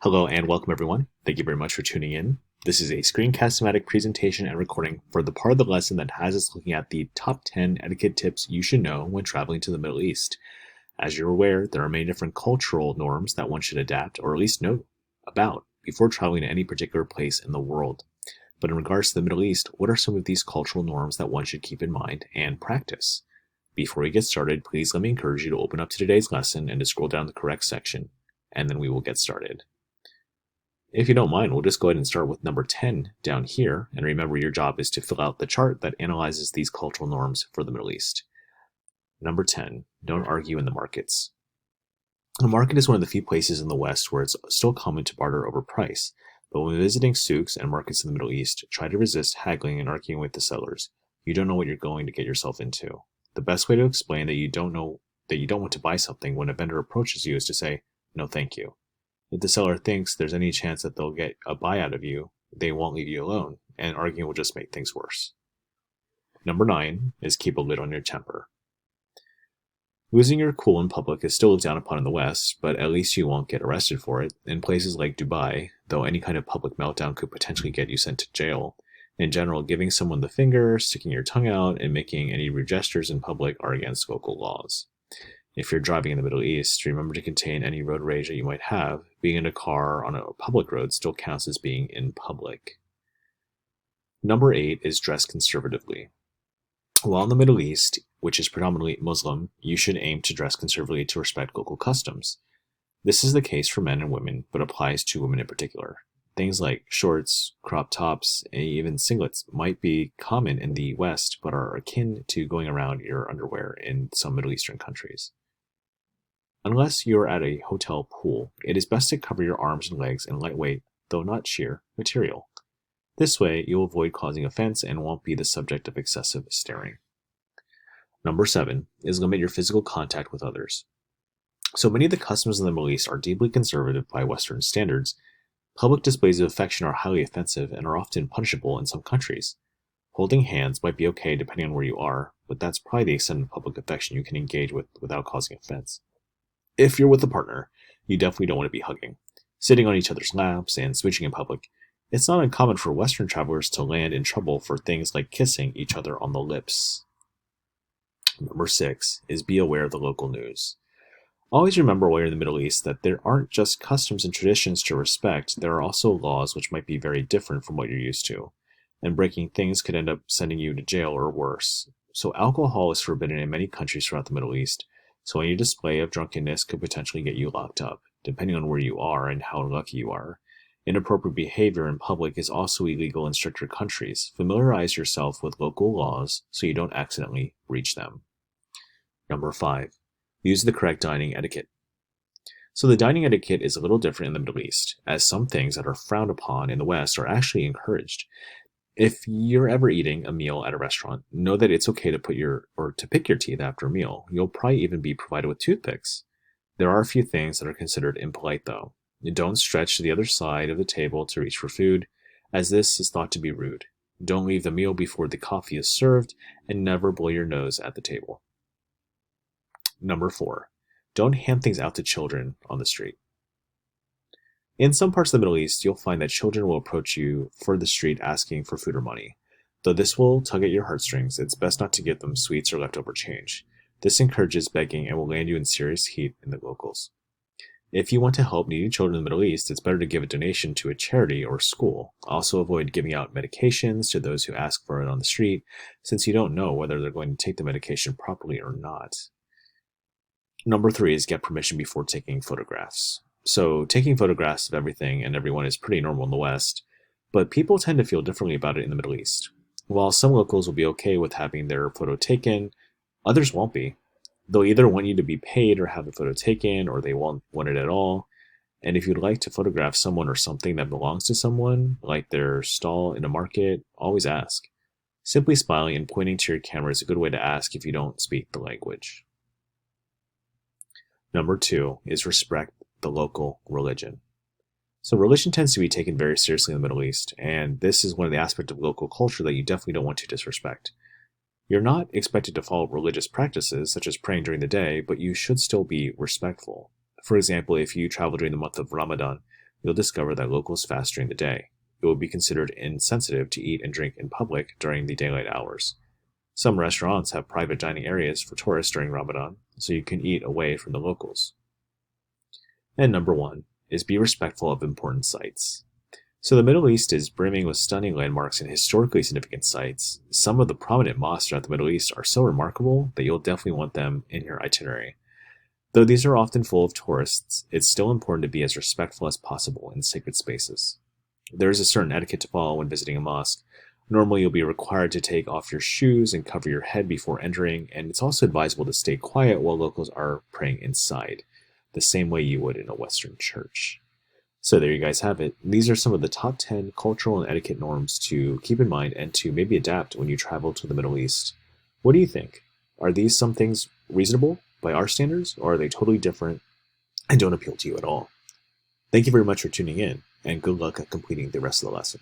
Hello and welcome everyone. Thank you very much for tuning in. This is a screencast-o-matic presentation and recording for the part of the lesson that has us looking at the top 10 etiquette tips you should know when traveling to the Middle East. As you're aware, there are many different cultural norms that one should adapt or at least know about before traveling to any particular place in the world. But in regards to the Middle East, what are some of these cultural norms that one should keep in mind and practice? Before we get started, please let me encourage you to open up to today's lesson and to scroll down the correct section, and then we will get started. If you don't mind, we'll just go ahead and start with number 10 down here. And remember, your job is to fill out the chart that analyzes these cultural norms for the Middle East. Number 10, don't argue in the markets. The market is one of the few places in the West where it's still common to barter over price. But when visiting souks and markets in the Middle East, try to resist haggling and arguing with the sellers. You don't know what you're going to get yourself into. The best way to explain that you don't want to buy something when a vendor approaches you is to say, "No, thank you." If the seller thinks there's any chance that they'll get a buy out of you, they won't leave you alone, and arguing will just make things worse. Number 9 is keep a lid on your temper. Losing your cool in public is still looked down upon in the West, but at least you won't get arrested for it. In places like Dubai, though any kind of public meltdown could potentially get you sent to jail, in general, giving someone the finger, sticking your tongue out, and making any rude gestures in public are against local laws. If you're driving in the Middle East, remember to contain any road rage that you might have. Being in a car on a public road still counts as being in public. Number 8 is dress conservatively. While in the Middle East, which is predominantly Muslim, you should aim to dress conservatively to respect local customs. This is the case for men and women, but applies to women in particular. Things like shorts, crop tops, and even singlets might be common in the West, but are akin to going around your underwear in some Middle Eastern countries. Unless you're at a hotel pool, it is best to cover your arms and legs in lightweight, though not sheer, material. This way, you'll avoid causing offense and won't be the subject of excessive staring. Number 7 is limit your physical contact with others. So many of the customs in the Middle East are deeply conservative by Western standards. Public displays of affection are highly offensive and are often punishable in some countries. Holding hands might be okay depending on where you are, but that's probably the extent of public affection you can engage with without causing offense. If you're with a partner, you definitely don't want to be hugging, sitting on each other's laps, and smooching in public. It's not uncommon for Western travelers to land in trouble for things like kissing each other on the lips. Number 6 is be aware of the local news. Always remember while you're in the Middle East that there aren't just customs and traditions to respect, there are also laws which might be very different from what you're used to, and breaking things could end up sending you to jail or worse. So alcohol is forbidden in many countries throughout the Middle East, so any display of drunkenness could potentially get you locked up, depending on where you are and how lucky you are. Inappropriate behavior in public is also illegal in stricter countries. Familiarize yourself with local laws so you don't accidentally breach them. Number 5. Use the correct dining etiquette. So the dining etiquette is a little different in the Middle East, as some things that are frowned upon in the West are actually encouraged. If you're ever eating a meal at a restaurant, know that it's okay to pick your teeth after a meal. You'll probably even be provided with toothpicks. There are a few things that are considered impolite though. Don't stretch to the other side of the table to reach for food, as this is thought to be rude. Don't leave the meal before the coffee is served, and never blow your nose at the table. Number 4, don't hand things out to children on the street. In some parts of the Middle East, you'll find that children will approach you for the street asking for food or money. Though this will tug at your heartstrings, it's best not to give them sweets or leftover change. This encourages begging and will land you in serious heat in the locals. If you want to help needy children in the Middle East, it's better to give a donation to a charity or school. Also avoid giving out medications to those who ask for it on the street, since you don't know whether they're going to take the medication properly or not. Number 3 is get permission before taking photographs. So taking photographs of everything and everyone is pretty normal in the West, but people tend to feel differently about it in the Middle East. While some locals will be okay with having their photo taken, others won't be. They'll either want you to be paid or have the photo taken, or they won't want it at all. And if you'd like to photograph someone or something that belongs to someone, like their stall in a market, always ask. Simply smiling and pointing to your camera is a good way to ask if you don't speak the language. Number 2 is respect the local religion. So religion tends to be taken very seriously in the Middle East, and this is one of the aspects of local culture that you definitely don't want to disrespect. You're not expected to follow religious practices, such as praying during the day, but you should still be respectful. For example, if you travel during the month of Ramadan, you'll discover that locals fast during the day. It will be considered insensitive to eat and drink in public during the daylight hours. Some restaurants have private dining areas for tourists during Ramadan, so you can eat away from the locals. And number 1 is be respectful of important sites. So the Middle East is brimming with stunning landmarks and historically significant sites. Some of the prominent mosques throughout the Middle East are so remarkable that you'll definitely want them in your itinerary. Though these are often full of tourists, it's still important to be as respectful as possible in sacred spaces. There is a certain etiquette to follow when visiting a mosque. Normally, you'll be required to take off your shoes and cover your head before entering, and it's also advisable to stay quiet while locals are praying inside, the same way you would in a Western church. So there you guys have it. These are some of the top 10 cultural and etiquette norms to keep in mind and to maybe adapt when you travel to the Middle East. What do you think? Are these some things reasonable by our standards, or are they totally different and don't appeal to you at all? Thank you very much for tuning in, and good luck at completing the rest of the lesson.